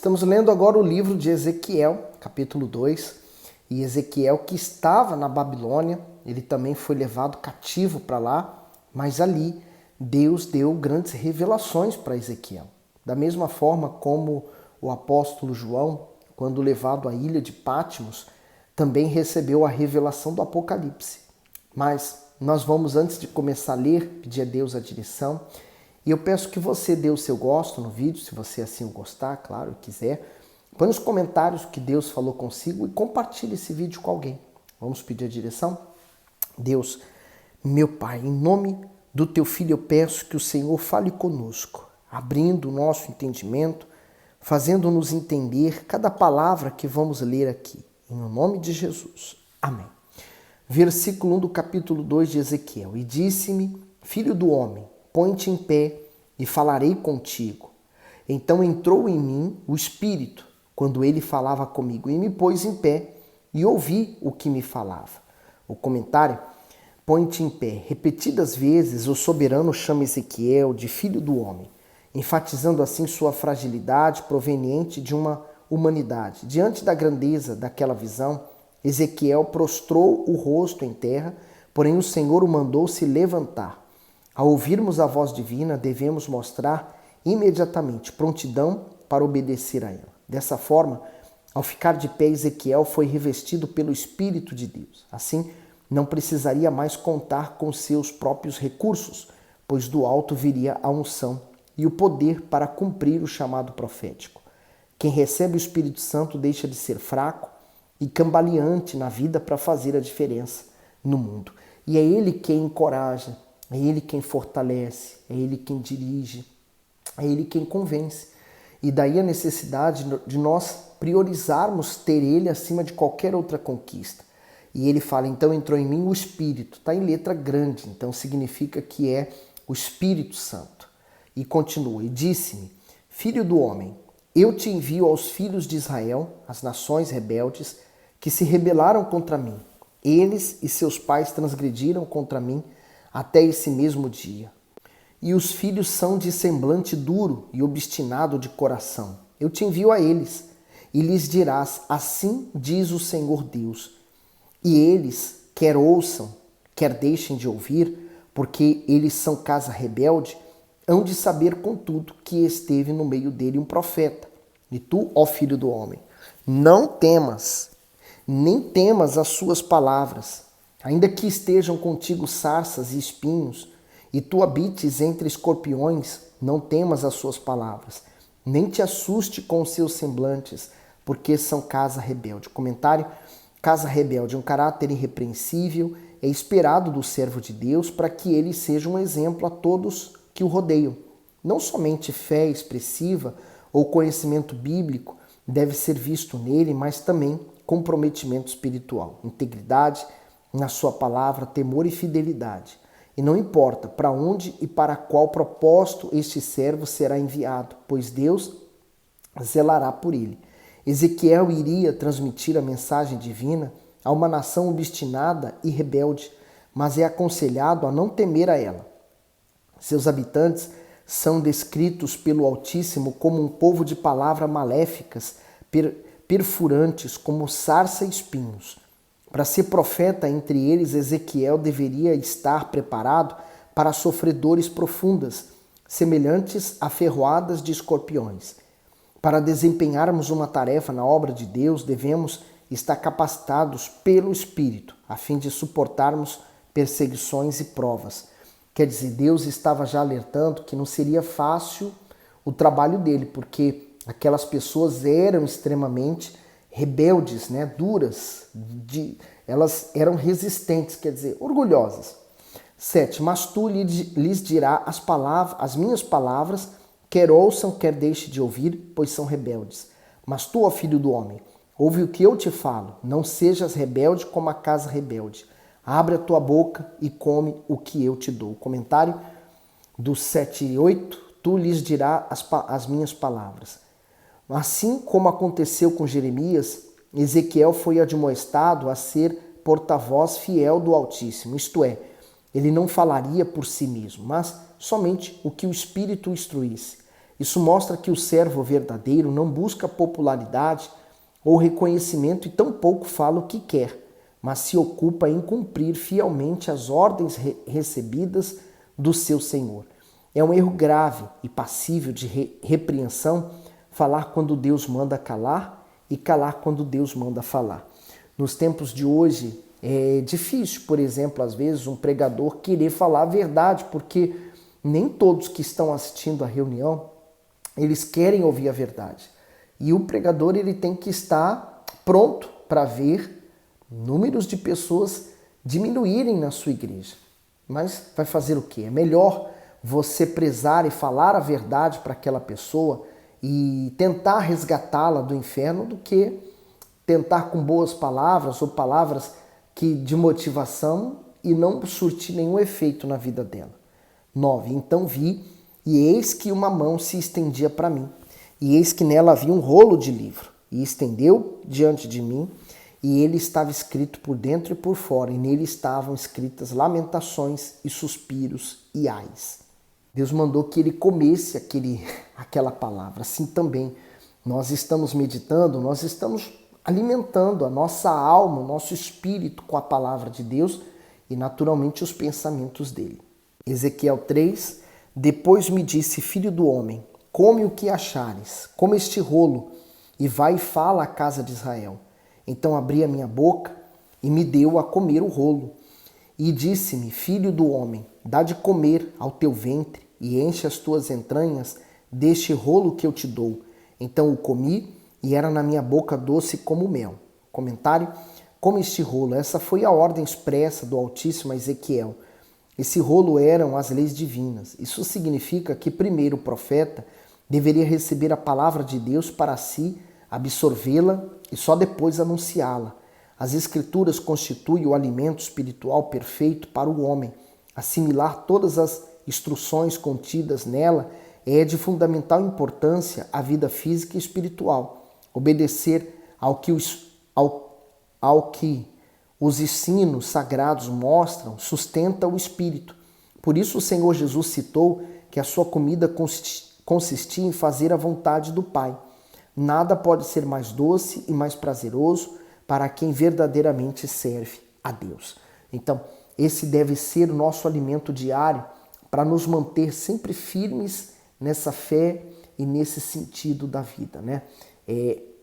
Estamos lendo agora o livro de Ezequiel, capítulo 2. E Ezequiel, que estava na Babilônia, ele também foi levado cativo para lá, mas ali Deus deu grandes revelações para Ezequiel. Da mesma forma como o apóstolo João, quando levado à ilha de Patmos, também recebeu a revelação do Apocalipse. Mas nós vamos, antes de começar a ler, pedir a Deus a direção. E eu peço que você dê o seu gosto no vídeo, se você assim o gostar, claro, e quiser. Põe nos comentários o que Deus falou consigo e compartilhe esse vídeo com alguém. Vamos pedir a direção? Deus, meu Pai, em nome do Teu Filho eu peço que o Senhor fale conosco, abrindo o nosso entendimento, fazendo-nos entender cada palavra que vamos ler aqui. Em nome de Jesus. Amém. Versículo 1 do capítulo 2 de Ezequiel. E disse-me, filho do homem, põe-te em pé e falarei contigo. Então entrou em mim o Espírito, quando ele falava comigo, e me pôs em pé e ouvi o que me falava. O comentário, põe-te em pé. Repetidas vezes o soberano chama Ezequiel de filho do homem, enfatizando assim sua fragilidade proveniente de uma humanidade. Diante da grandeza daquela visão, Ezequiel prostrou o rosto em terra, porém o Senhor o mandou se levantar. Ao ouvirmos a voz divina, devemos mostrar imediatamente prontidão para obedecer a ela. Dessa forma, ao ficar de pé, Ezequiel foi revestido pelo Espírito de Deus. Assim, não precisaria mais contar com seus próprios recursos, pois do alto viria a unção e o poder para cumprir o chamado profético. Quem recebe o Espírito Santo deixa de ser fraco e cambaleante na vida para fazer a diferença no mundo. E é Ele quem encoraja, é Ele quem fortalece, é Ele quem dirige, é Ele quem convence. E daí a necessidade de nós priorizarmos ter Ele acima de qualquer outra conquista. E ele fala, então entrou em mim o Espírito, está em letra grande, então significa que é o Espírito Santo. E continua, e disse-me, filho do homem, eu te envio aos filhos de Israel, as nações rebeldes, que se rebelaram contra mim. Eles e seus pais transgrediram contra mim até esse mesmo dia. E os filhos são de semblante duro e obstinado de coração. Eu te envio a eles, e lhes dirás, assim diz o Senhor Deus. E eles, quer ouçam, quer deixem de ouvir, porque eles são casa rebelde, hão de saber, contudo, que esteve no meio dele um profeta. E tu, ó filho do homem, não temas, nem temas as suas palavras, ainda que estejam contigo sarças e espinhos, e tu habites entre escorpiões, não temas as suas palavras, nem te assuste com os seus semblantes, porque são casa rebelde. Comentário, casa rebelde é um caráter irrepreensível, é esperado do servo de Deus para que ele seja um exemplo a todos que o rodeiam. Não somente fé expressiva ou conhecimento bíblico deve ser visto nele, mas também comprometimento espiritual, integridade na sua palavra, temor e fidelidade. E não importa para onde e para qual propósito este servo será enviado, pois Deus zelará por ele. Ezequiel iria transmitir a mensagem divina a uma nação obstinada e rebelde, mas é aconselhado a não temer a ela. Seus habitantes são descritos pelo Altíssimo como um povo de palavras maléficas, perfurantes como sarça e espinhos. Para ser profeta entre eles, Ezequiel deveria estar preparado para sofrer dores profundas, semelhantes a ferroadas de escorpiões. Para desempenharmos uma tarefa na obra de Deus, devemos estar capacitados pelo Espírito, a fim de suportarmos perseguições e provas. Quer dizer, Deus estava já alertando que não seria fácil o trabalho dele, porque aquelas pessoas eram extremamente rebeldes, duras, elas eram resistentes, quer dizer, orgulhosas. 7. Mas tu lhes dirás as minhas palavras, quer ouçam, quer deixe de ouvir, pois são rebeldes. Mas tu, ó filho do homem, ouve o que eu te falo, não sejas rebelde como a casa rebelde. Abre a tua boca e come o que eu te dou. Comentário do 7 e 8, tu lhes dirás as minhas palavras. Assim como aconteceu com Jeremias, Ezequiel foi admoestado a ser porta-voz fiel do Altíssimo, isto é, ele não falaria por si mesmo, mas somente o que o Espírito instruísse. Isso mostra que o servo verdadeiro não busca popularidade ou reconhecimento e tampouco fala o que quer, mas se ocupa em cumprir fielmente as ordens recebidas do seu Senhor. É um erro grave e passível de repreensão falar quando Deus manda calar e calar quando Deus manda falar. Nos tempos de hoje é difícil, por exemplo, às vezes um pregador querer falar a verdade, porque nem todos que estão assistindo à reunião, eles querem ouvir a verdade. E o pregador ele tem que estar pronto para ver números de pessoas diminuírem na sua igreja. Mas vai fazer o quê? É melhor você prezar e falar a verdade para aquela pessoa e tentar resgatá-la do inferno do que tentar com boas palavras ou palavras de motivação e não surtir nenhum efeito na vida dela. 9. Então vi, e eis que uma mão se estendia para mim, e eis que nela havia um rolo de livro, e estendeu diante de mim, e ele estava escrito por dentro e por fora, e nele estavam escritas lamentações e suspiros e ais. Deus mandou que ele comesse aquela palavra. Assim também, nós estamos meditando, nós estamos alimentando a nossa alma, o nosso espírito com a palavra de Deus e naturalmente os pensamentos dele. Ezequiel 3, depois me disse, filho do homem, come o que achares, come este rolo e vai e fala à casa de Israel. Então abri a minha boca e me deu a comer o rolo. E disse-me, filho do homem, dá de comer ao teu ventre e enche as tuas entranhas deste rolo que eu te dou. Então o comi e era na minha boca doce como mel. Comentário, come este rolo. Essa foi a ordem expressa do Altíssimo a Ezequiel. Esse rolo eram as leis divinas. Isso significa que primeiro o profeta deveria receber a palavra de Deus para si, absorvê-la e só depois anunciá-la. As Escrituras constituem o alimento espiritual perfeito para o homem. Assimilar todas as instruções contidas nela é de fundamental importância à vida física e espiritual. Obedecer ao que os ensinos sagrados mostram sustenta o espírito. Por isso o Senhor Jesus citou que a sua comida consistia em fazer a vontade do Pai. Nada pode ser mais doce e mais prazeroso para quem verdadeiramente serve a Deus. Então, esse deve ser o nosso alimento diário para nos manter sempre firmes nessa fé e nesse sentido da vida, né?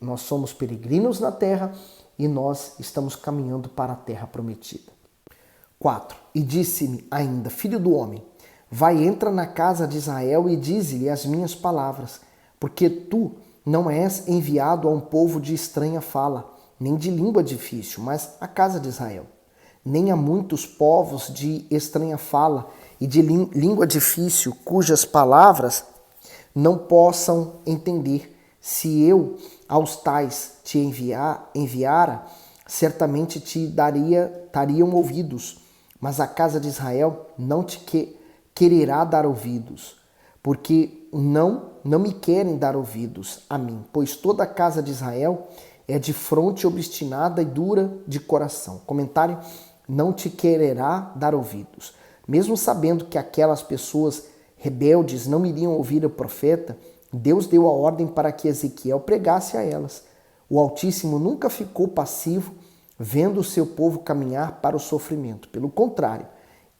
Nós somos peregrinos na terra e nós estamos caminhando para a terra prometida. 4. E disse-me ainda, filho do homem, vai, entra na casa de Israel e dize-lhe as minhas palavras, porque tu não és enviado a um povo de estranha fala, nem de língua difícil, mas a casa de Israel. Nem a muitos povos de estranha fala e de língua difícil, cujas palavras não possam entender. Se eu aos tais te enviara, certamente te dariam ouvidos, mas a casa de Israel não te quererá dar ouvidos, porque não me querem dar ouvidos a mim, pois toda a casa de Israel é de fronte obstinada e dura de coração. Comentário, não te quererá dar ouvidos. Mesmo sabendo que aquelas pessoas rebeldes não iriam ouvir o profeta, Deus deu a ordem para que Ezequiel pregasse a elas. O Altíssimo nunca ficou passivo vendo o seu povo caminhar para o sofrimento. Pelo contrário,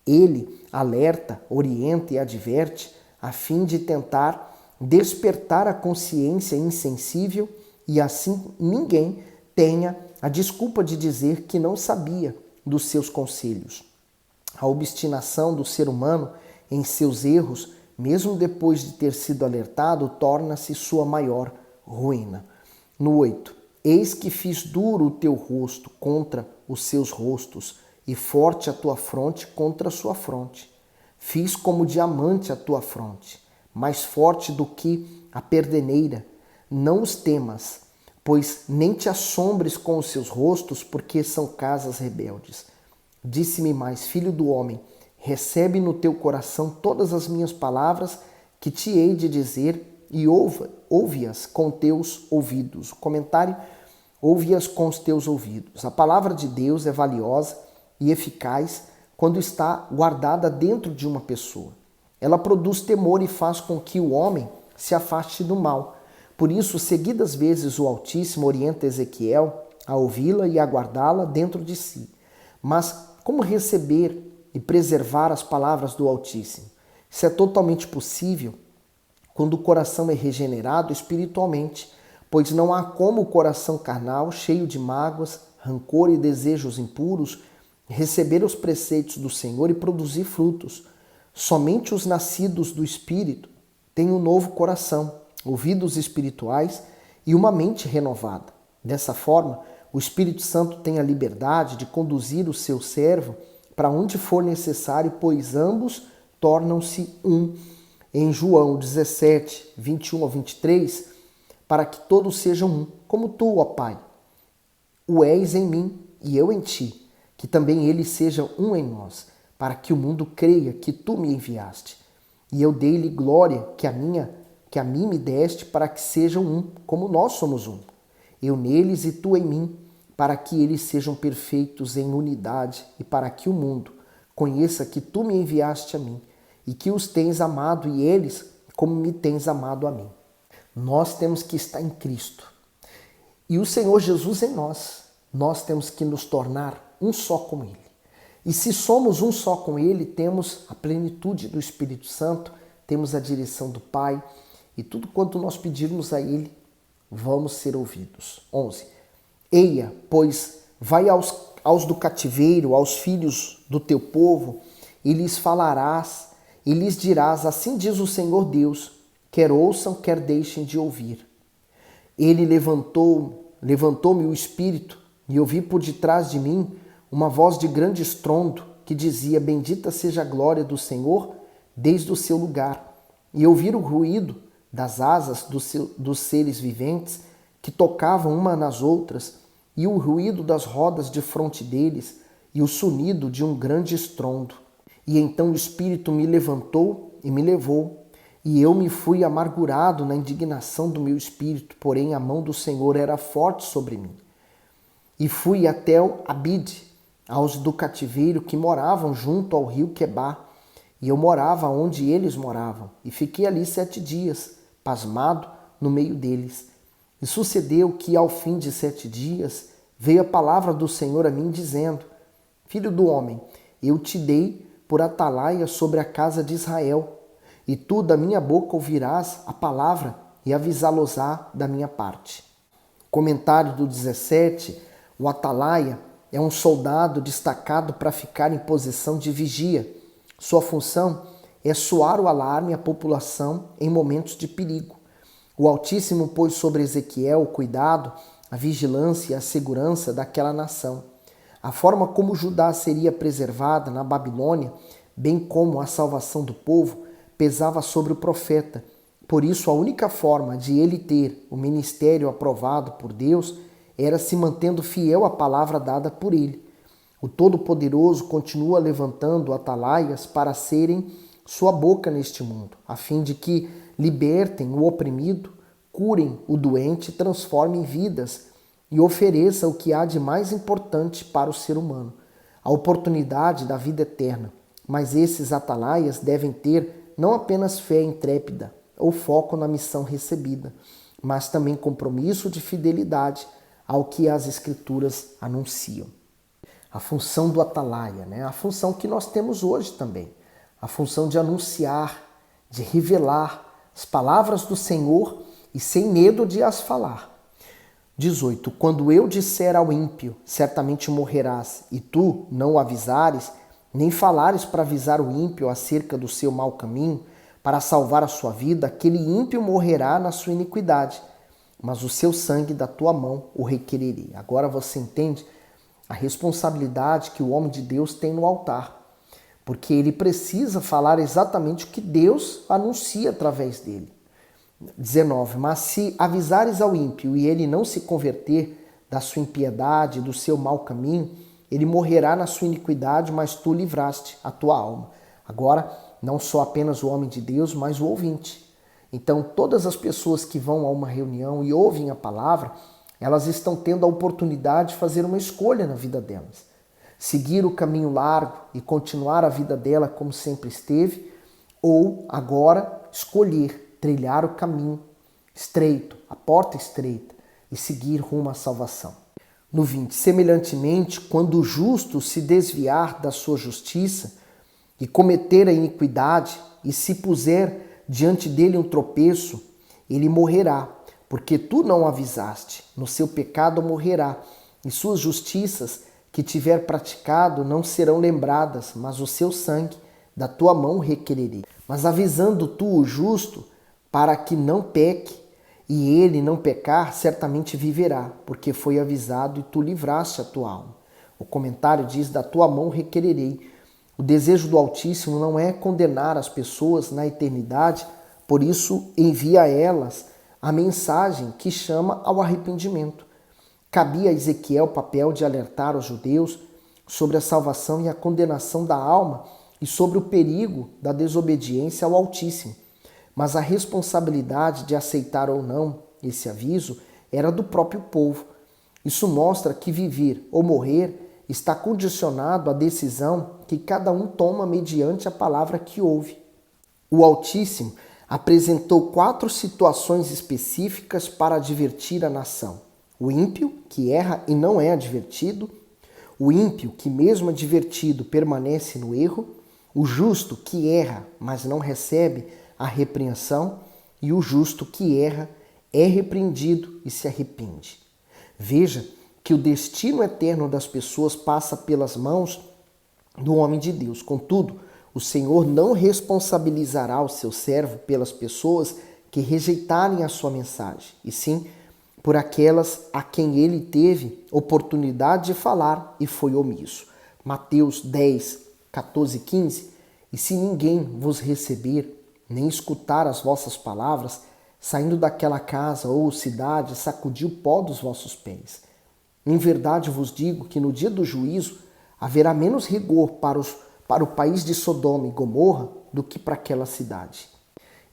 ele alerta, orienta e adverte a fim de tentar despertar a consciência insensível e assim ninguém tenha a desculpa de dizer que não sabia dos seus conselhos. A obstinação do ser humano em seus erros, mesmo depois de ter sido alertado, torna-se sua maior ruína. No 8. Eis que fiz duro o teu rosto contra os seus rostos, e forte a tua fronte contra a sua fronte. Fiz como diamante a tua fronte, mais forte do que a perdeneira. Não os temas, pois nem te assombres com os seus rostos, porque são casas rebeldes. Disse-me mais, filho do homem, recebe no teu coração todas as minhas palavras que te hei de dizer e ouve-as com teus ouvidos. O comentário, ouve-as com os teus ouvidos. A palavra de Deus é valiosa e eficaz quando está guardada dentro de uma pessoa. Ela produz temor e faz com que o homem se afaste do mal. Por isso, seguidas vezes o Altíssimo orienta Ezequiel a ouvi-la e aguardá-la dentro de si. Mas como receber e preservar as palavras do Altíssimo? Isso é totalmente possível quando o coração é regenerado espiritualmente, pois não há como o coração carnal, cheio de mágoas, rancor e desejos impuros, receber os preceitos do Senhor e produzir frutos. Somente os nascidos do Espírito têm um novo coração, ouvidos espirituais e uma mente renovada. Dessa forma, o Espírito Santo tem a liberdade de conduzir o seu servo para onde for necessário, pois ambos tornam-se um. Em João 17, 21 a 23, para que todos sejam um, como tu, ó Pai, o és em mim e eu em ti, que também eles sejam um em nós, para que o mundo creia que tu me enviaste. E eu dei-lhe glória que a mim me deste, para que sejam um, como nós somos um. Eu neles e tu em mim, para que eles sejam perfeitos em unidade e para que o mundo conheça que tu me enviaste a mim e que os tens amado e eles como me tens amado a mim. Nós temos que estar em Cristo e o Senhor Jesus em nós. Nós temos que nos tornar um só com Ele. E se somos um só com Ele, temos a plenitude do Espírito Santo, temos a direção do Pai e tudo quanto nós pedirmos a Ele, vamos ser ouvidos. 11. Eia, pois vai aos do cativeiro, aos filhos do teu povo, e lhes falarás, e lhes dirás, assim diz o Senhor Deus, quer ouçam, quer deixem de ouvir. Ele levantou-me o espírito, e ouvi por detrás de mim uma voz de grande estrondo, que dizia, bendita seja a glória do Senhor desde o seu lugar. E ouvi o ruído das asas dos seres viventes, que tocavam uma nas outras, e o ruído das rodas de fronte deles, e o sonido de um grande estrondo. E então o Espírito me levantou e me levou, e eu me fui amargurado na indignação do meu espírito, porém a mão do Senhor era forte sobre mim. E fui até o Abide, aos do cativeiro que moravam junto ao rio Quebar, e eu morava onde eles moravam, e fiquei ali 7 dias, pasmado no meio deles. E sucedeu que, ao fim de 7 dias, veio a palavra do Senhor a mim, dizendo, Filho do homem, eu te dei por atalaia sobre a casa de Israel, e tu da minha boca ouvirás a palavra e avisá-los-á da minha parte. Comentário do 17, o atalaia é um soldado destacado para ficar em posição de vigia. Sua função é soar o alarme à população em momentos de perigo. O Altíssimo pôs sobre Ezequiel o cuidado, a vigilância e a segurança daquela nação. A forma como Judá seria preservada na Babilônia, bem como a salvação do povo, pesava sobre o profeta. Por isso, a única forma de ele ter o ministério aprovado por Deus era se mantendo fiel à palavra dada por ele. O Todo-Poderoso continua levantando atalaias para serem sua boca neste mundo, a fim de que libertem o oprimido, curem o doente, transformem vidas e ofereçam o que há de mais importante para o ser humano, a oportunidade da vida eterna. Mas esses atalaias devem ter não apenas fé intrépida ou foco na missão recebida, mas também compromisso de fidelidade ao que as Escrituras anunciam. A função do atalaia, a função que nós temos hoje também, a função de anunciar, de revelar as palavras do Senhor e sem medo de as falar. 18. Quando eu disser ao ímpio, certamente morrerás, e tu não o avisares, nem falares para avisar o ímpio acerca do seu mau caminho, para salvar a sua vida, aquele ímpio morrerá na sua iniquidade, mas o seu sangue da tua mão o requererei. Agora você entende a responsabilidade que o homem de Deus tem no altar, porque ele precisa falar exatamente o que Deus anuncia através dele. 19. Mas se avisares ao ímpio e ele não se converter da sua impiedade, do seu mau caminho, ele morrerá na sua iniquidade, mas tu livraste a tua alma. Agora, não só apenas o homem de Deus, mas o ouvinte. Então, todas as pessoas que vão a uma reunião e ouvem a palavra, elas estão tendo a oportunidade de fazer uma escolha na vida delas. Seguir o caminho largo e continuar a vida dela como sempre esteve, ou agora escolher trilhar o caminho estreito, a porta estreita, e seguir rumo à salvação. No 20, semelhantemente, quando o justo se desviar da sua justiça e cometer a iniquidade e se puser diante dele um tropeço, ele morrerá, porque tu não avisaste, no seu pecado morrerá, e suas justiças que tiver praticado não serão lembradas, mas o seu sangue da tua mão requererei. Mas avisando tu o justo, para que não peque, e ele não pecar, certamente viverá, porque foi avisado e tu livraste a tua alma. O comentário diz, da tua mão requererei. O desejo do Altíssimo não é condenar as pessoas na eternidade, por isso envia a elas a mensagem que chama ao arrependimento. Cabia a Ezequiel o papel de alertar os judeus sobre a salvação e a condenação da alma e sobre o perigo da desobediência ao Altíssimo. Mas a responsabilidade de aceitar ou não esse aviso era do próprio povo. Isso mostra que viver ou morrer está condicionado à decisão que cada um toma mediante a palavra que ouve. O Altíssimo apresentou 4 situações específicas para advertir a nação. O ímpio, que erra e não é advertido. O ímpio, que mesmo advertido permanece no erro. O justo, que erra, mas não recebe a repreensão, e o justo que erra é repreendido e se arrepende. Veja que o destino eterno das pessoas passa pelas mãos do homem de Deus. Contudo, o Senhor não responsabilizará o seu servo pelas pessoas que rejeitarem a sua mensagem, e sim por aquelas a quem ele teve oportunidade de falar e foi omisso. Mateus 10, 14 e 15. E se ninguém vos receber, nem escutar as vossas palavras, saindo daquela casa ou cidade, sacudi o pó dos vossos pés. Em verdade vos digo que no dia do juízo haverá menos rigor para o país de Sodoma e Gomorra do que para aquela cidade.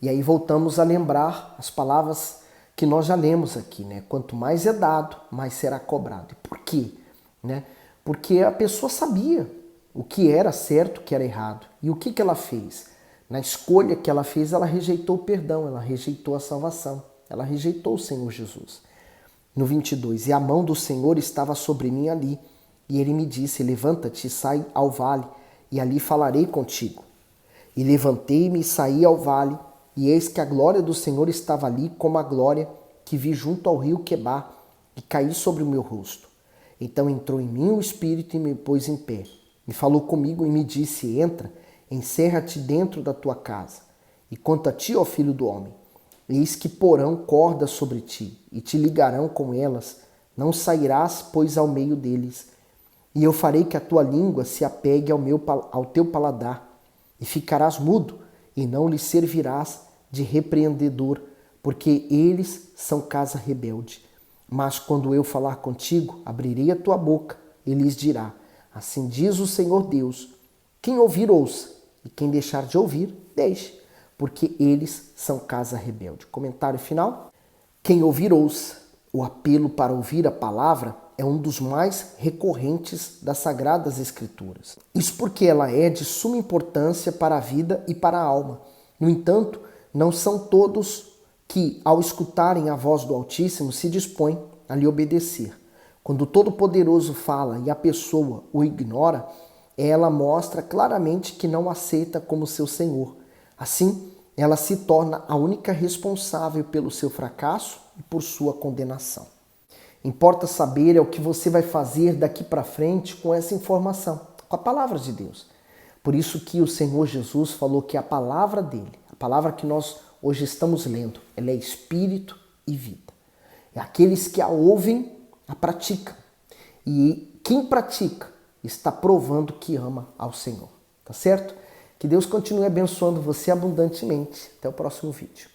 E aí voltamos a lembrar as palavras que nós já lemos aqui, né? Quanto mais é dado, mais será cobrado. E por quê? Porque a pessoa sabia o que era certo, o que era errado. E o que ela fez? Na escolha que ela fez, ela rejeitou o perdão, ela rejeitou a salvação, ela rejeitou o Senhor Jesus. No 22, e a mão do Senhor estava sobre mim ali, e ele me disse, levanta-te e sai ao vale, e ali falarei contigo. E levantei-me e saí ao vale, e eis que a glória do Senhor estava ali, como a glória que vi junto ao rio Quebar, e caí sobre o meu rosto. Então entrou em mim o Espírito e me pôs em pé. E falou comigo e me disse, entra, encerra-te dentro da tua casa, e quanto a ti, ó filho do homem, eis que porão cordas sobre ti, e te ligarão com elas, não sairás, pois, ao meio deles. E eu farei que a tua língua se apegue ao teu paladar, e ficarás mudo, e não lhes servirás de repreendedor, porque eles são casa rebelde. Mas quando eu falar contigo, abrirei a tua boca, e lhes dirá, assim diz o Senhor Deus, quem ouvir, ouça, e quem deixar de ouvir, deixe, porque eles são casa rebelde. Comentário final. Quem ouvir, ouça. O apelo para ouvir a palavra é um dos mais recorrentes das Sagradas Escrituras. Isso porque ela é de suma importância para a vida e para a alma. No entanto, não são todos que, ao escutarem a voz do Altíssimo, se dispõem a lhe obedecer. Quando o Todo-Poderoso fala e a pessoa o ignora, ela mostra claramente que não aceita como seu Senhor. Assim, ela se torna a única responsável pelo seu fracasso e por sua condenação. Importa saber o que você vai fazer daqui para frente com essa informação, com a palavra de Deus. Por isso que o Senhor Jesus falou que a palavra dele, a palavra que nós hoje estamos lendo, ela é espírito e vida. É aqueles que a ouvem, a praticam. E quem pratica está provando que ama ao Senhor. Tá certo? Que Deus continue abençoando você abundantemente. Até o próximo vídeo.